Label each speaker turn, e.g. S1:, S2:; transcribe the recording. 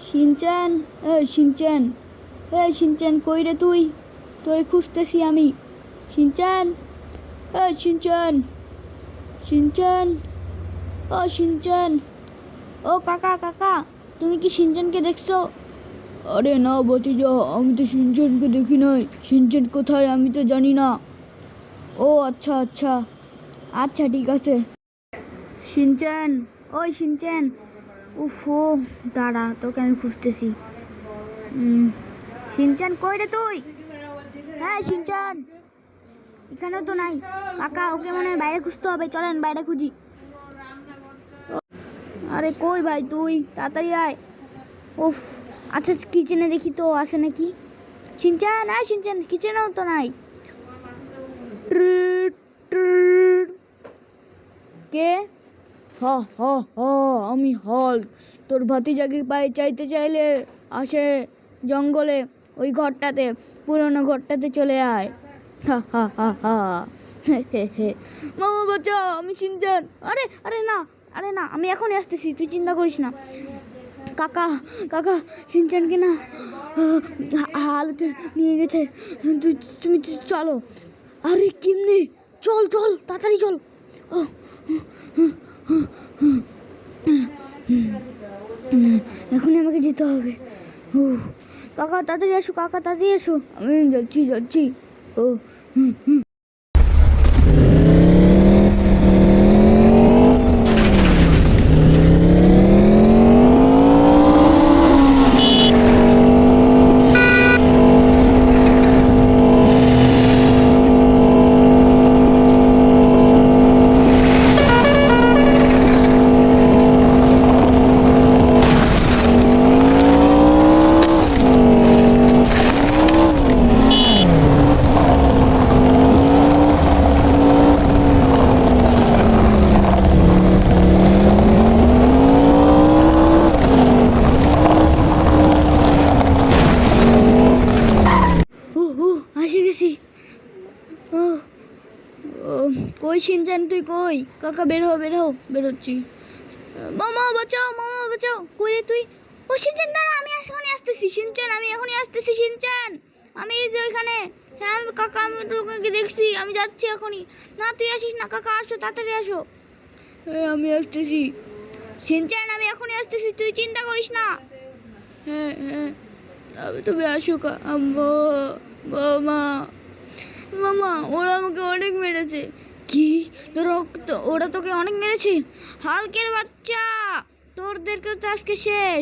S1: Shinchan, Shinchan, Shinchan কই রে তুই? তোরে খুঁজতেছি আমি। শিনচ্যান, শিনচ্যান, শিনচ্যান, শিনচ্যান, ও কাকা কাকা, তুমি কি শিনচ্যানকে দেখছো? আরে না ভতিজা, আমি তো শিনচ্যানকে দেখি নাই। শিনচ্যান কোথায় আমি তো জানি না। ও আচ্ছা আচ্ছা, আচ্ছা ঠিক আছে। শিনচ্যান, ওই শিনচ্যান, উফো, দাঁড়া তোকে আমি খুঁজতেছি। শিনচ্যান কই রে তুই? হ্যাঁ শিনচ্যান, এখানেও তো নাই। কাকা ওকে মনে হয় বাইরে খুঁজতে হবে, চলেন বাইরে খুঁজি। আরে কই ভাই তুই, তাড়াতাড়ি আয়। উফ, আচ্ছা কিচেনে দেখি তো আছে নাকি। শিনচ্যান, হ্যাঁ শিনচ্যান, কিচেনেও তো নাই। কে? হা হা হা, আমি হাল্ক। তোর ভাতিজাকে পায়ে চাইতে চাইলে আসে জঙ্গলে, ওই ঘরটাতে, পুরনো ঘরটাতে চলে আয়। হা হা হা হা, হে হে হে। মামা বাঁচাও, আমি শিনচ্যান। আরে আরে না, আরে না, আমি এখনই আসতেছি, তুই চিন্তা করিস না। কাকা কাকা, শিনচ্যানকে না হাল্ক নিয়ে গেছে। তুমি চলো। আরে কেমনে? চল চল তাড়াতাড়ি চল। এখনই আমাকে যেতে হবে। ও কাকা তাড়াতাড়ি এসো, কাকা তাড়াতাড়ি এসো, আমি যাচ্ছি যাচ্ছি। ও এসে গেছি। ও কই শিনচ্যান তুই কই? কাকা বের হও বের হও। বেরোচ্ছি। মামা বাঁচাও, মামা বাঁচাও, কই রে তুই? ও শিনচ্যান দাঁড়া, আমি এখনই আসতেছি। শিনচ্যান আমি এখনই আসতেছি। শিনচ্যান আমি এই যে ওইখানে। হ্যাঁ কাকা, আমি তোকে দেখছি, আমি যাচ্ছি এখনই। না তুই আসিস না, কাকা আসো তাড়াতাড়ি আসো। হ্যাঁ আমি আসতেছি। শিনচ্যান আমি এখনই আসতেছি, তুই চিন্তা করিস না। হ্যাঁ হ্যাঁ, তুমি আসো। মামা, মামা ওরা আমাকে অনেক মেরেছে। কি? রক্ত? ওরা তোকে অনেক মেরেছে? হালকের বাচ্চা, তোরদেরকে তো আজকে শেষ।